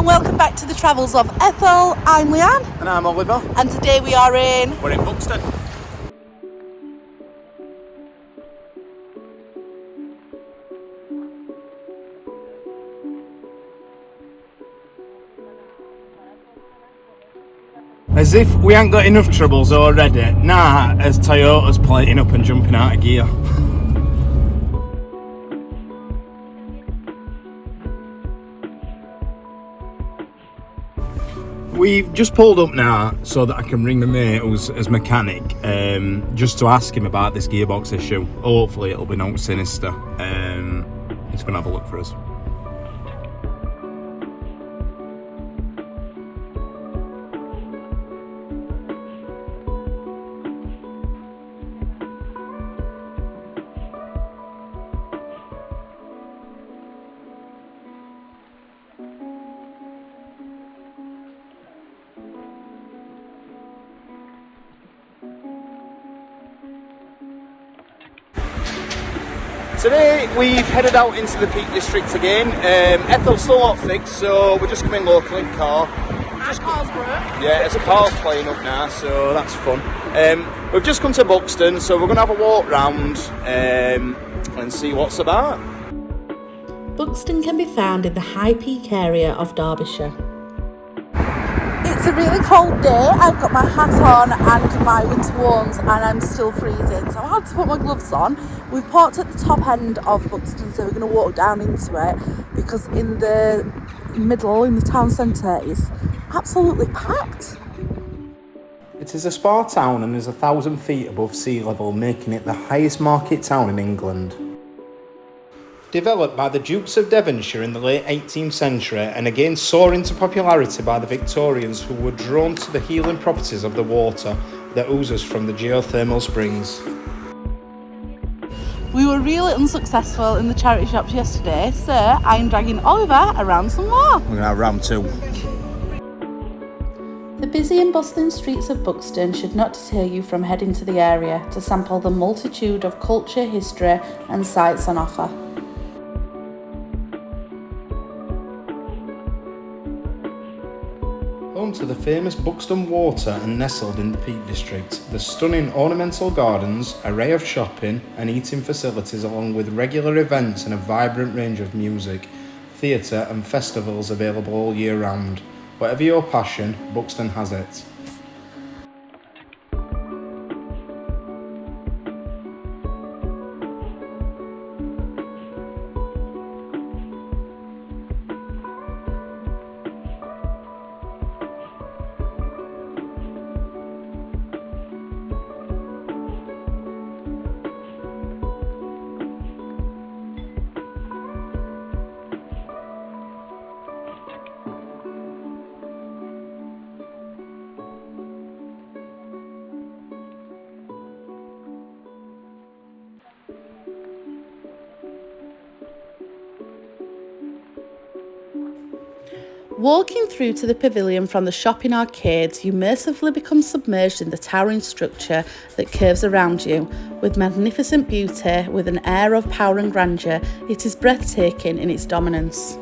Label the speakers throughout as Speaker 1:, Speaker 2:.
Speaker 1: and welcome back to the travels of Ethel. I'm Leanne.
Speaker 2: And I'm Oliver.
Speaker 1: And today we are in...
Speaker 2: We're in Buxton. As if we ain't got enough troubles already, nah, as Toyota's plating up and jumping out of gear. We've just pulled up now so that I can ring my mate who's as mechanic, just to ask him about this gearbox issue. Hopefully it'll be no sinister. He's going to have a look for us. Today we've headed out into the Peak District again. Ethel's still not fixed, so we're just coming local in car. Yeah, it's a car's playing up now, so that's fun. We've just come to Buxton, so we're going to have a walk round and see what's about.
Speaker 3: Buxton can be found in the High Peak area of Derbyshire.
Speaker 1: It's a really cold day. I've got my hat on and my winter warms and I'm still freezing, so I had to put my gloves on. We've parked at the top end of Buxton, so we're going to walk down into it because in the middle, in the town centre, is absolutely packed.
Speaker 2: It is a spa town and is 1,000 feet above sea level, making it the highest market town in England. Developed by the Dukes of Devonshire in the late 18th century and again soaring to popularity by the Victorians, who were drawn to the healing properties of the water that oozes from the geothermal springs.
Speaker 1: We were really unsuccessful in the charity shops yesterday, so I'm dragging Oliver around some more.
Speaker 2: We're going to have round two.
Speaker 3: The busy and bustling streets of Buxton should not deter you from heading to the area to sample the multitude of culture, history and sights on offer.
Speaker 2: Home to the famous Buxton Water and nestled in the Peak District, the stunning ornamental gardens, array of shopping and eating facilities, along with regular events and a vibrant range of music, theatre and festivals available all year round. Whatever your passion, Buxton has it.
Speaker 3: Walking through to the pavilion from the shopping arcades, you mercifully become submerged in the towering structure that curves around you. With magnificent beauty, with an air of power and grandeur, it is breathtaking in its dominance.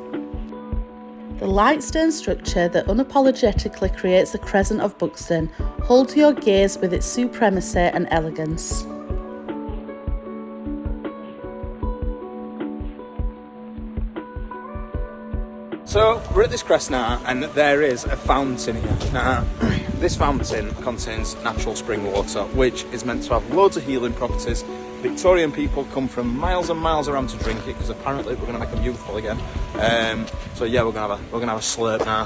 Speaker 3: The light stone structure that unapologetically creates the crescent of Buxton holds your gaze with its supremacy and elegance.
Speaker 2: So we're at this crest now, and there is a fountain here. Now, this fountain contains natural spring water, which is meant to have loads of healing properties. Victorian people come from miles and miles around to drink it because apparently we're going to make them youthful again. So yeah, we're gonna have a slurp now.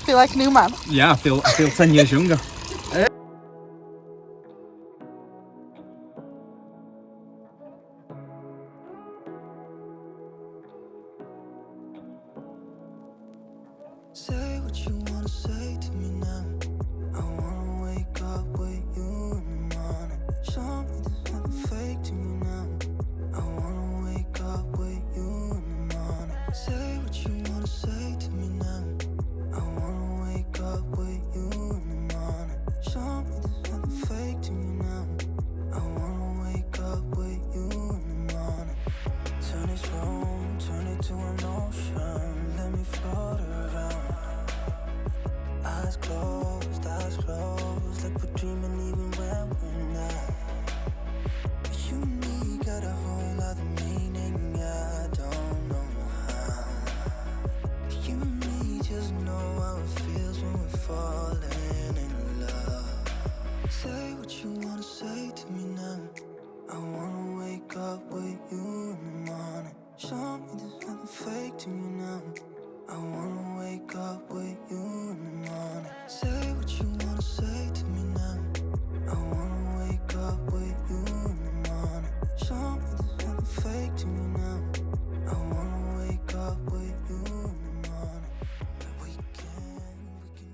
Speaker 1: Feel like a new man.
Speaker 2: Yeah, I feel 10 years younger.
Speaker 4: Say what you wanna say to me now. I wanna wake up with you in the morning. Show me there's nothing fake to me now. I wanna wake up with you in the morning. Say what what you wanna say to me now. I wanna wake up with you in the morning. Show me there's nothing fake to you now. I wanna wake up with you in the morning. Turn this room, turn it to an ocean. Let me float around. Eyes closed, like we're dreaming even when we're not. You and me got a whole other meaning, I don't know how. You and me just know how it feels when we're falling in love. Say what you wanna say to me now. I wanna wake up with you in the morning. Show me there's nothing fake to you now. I wanna wake up with you in the morning. Say what you wanna say to me now. I wanna wake up with you in the morning. Show me there's nothing fake to me now. I wanna wake up with you in the morning. We can do nothing.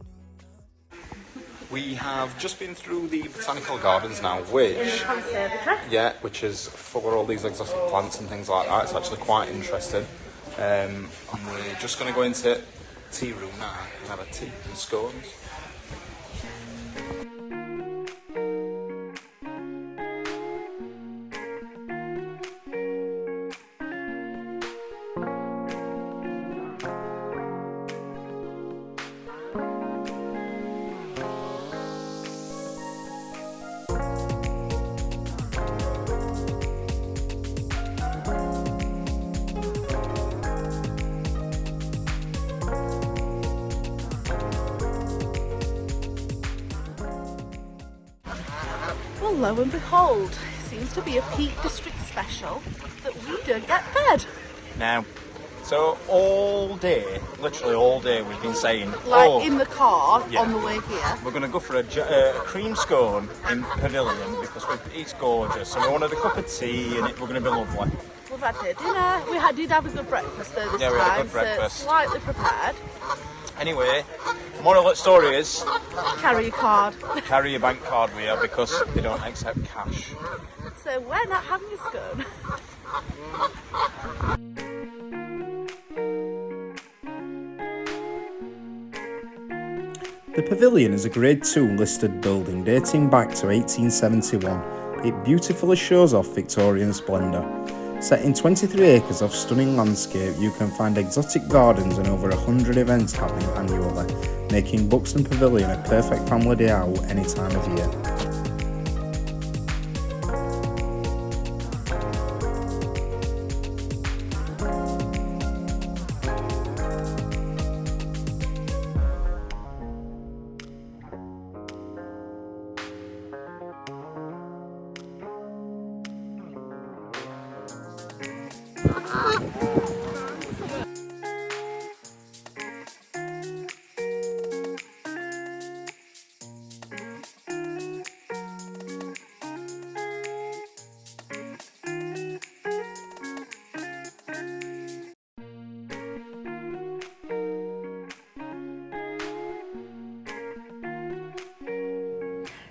Speaker 2: We have just been through the botanical gardens now, which is full of all these exotic plants and things like that. It's actually quite interesting. And we're just going to go into tea room now and have a tea and scones.
Speaker 3: Well, lo and behold, it seems to be a Peak District special that we don't get fed.
Speaker 2: Now, so all day, literally all day, we've been saying,
Speaker 3: In the car on the way here.
Speaker 2: we're going to go for a cream scone in Pavilion because it's gorgeous, and we wanted a cup of tea, and we're going to be lovely.
Speaker 3: We've had no dinner. We did have a good breakfast though this time.
Speaker 2: We had a good breakfast.
Speaker 3: So slightly prepared.
Speaker 2: Anyway, moral of the story is
Speaker 3: Carry your card.
Speaker 2: carry your bank card with you because they don't accept cash.
Speaker 3: So we're not having a scone.
Speaker 2: The Pavilion is a Grade 2 listed building dating back to 1871. It beautifully shows off Victorian splendour. Set in 23 acres of stunning landscape, you can find exotic gardens and over 100 events happening annually, making Buxton Pavilion a perfect family day out any time of year.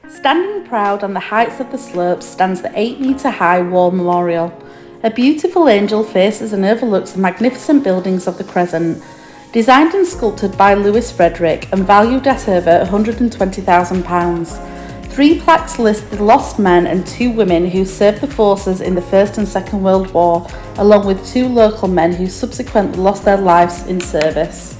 Speaker 3: Standing proud on the heights of the slopes stands the 8-metre-high war memorial. A beautiful angel faces and overlooks the magnificent buildings of the crescent. Designed and sculpted by Lewis Frederick and valued at over £120,000. 3 plaques list the lost men and 2 women who served the forces in the First and Second World War, along with 2 local men who subsequently lost their lives in service.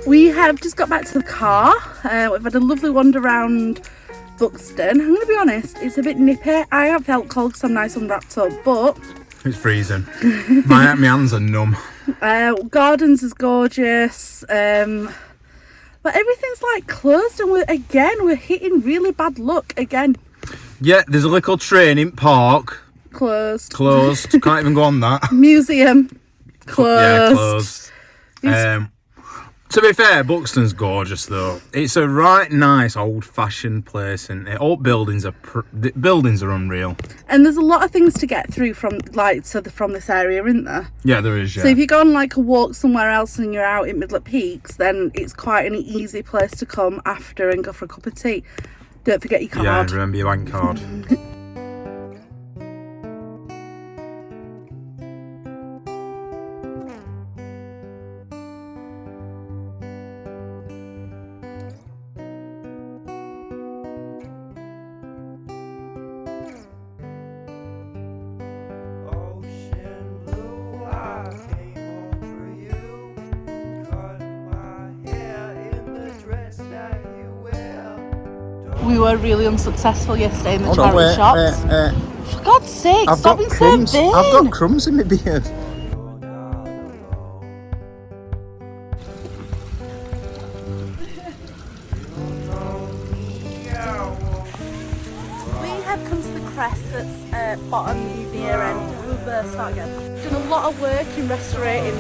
Speaker 3: We have just got back to the car. We've had a lovely wander around Buxton. I'm going to be honest, it's a bit nippy. I have felt cold because I'm nice unwrapped up, but
Speaker 2: It's freezing. My hands are numb.
Speaker 3: Gardens is gorgeous, but everything's like closed, and we're hitting really bad luck again.
Speaker 2: Yeah, there's a little train in park.
Speaker 3: Closed.
Speaker 2: Can't even go on that.
Speaker 3: Museum. Closed.
Speaker 2: Yeah, closed. To be fair, Buxton's gorgeous though. It's a right nice old-fashioned place, and all buildings are unreal.
Speaker 3: And there's a lot of things to get through from this area, isn't there?
Speaker 2: Yeah, there is. Yeah.
Speaker 3: So if you go on like a walk somewhere else and you're out in Midlet Peaks, then it's quite an easy place to come after and go for a cup of tea. Don't forget your card.
Speaker 2: Yeah, remember your bank card.
Speaker 3: We were really unsuccessful yesterday in the charity shops. For God's sake, stop being so vain.
Speaker 2: I've got crumbs in my beard.
Speaker 3: We have come to the crest that's bottom near end. We'll start again. Done a lot of work in restoration.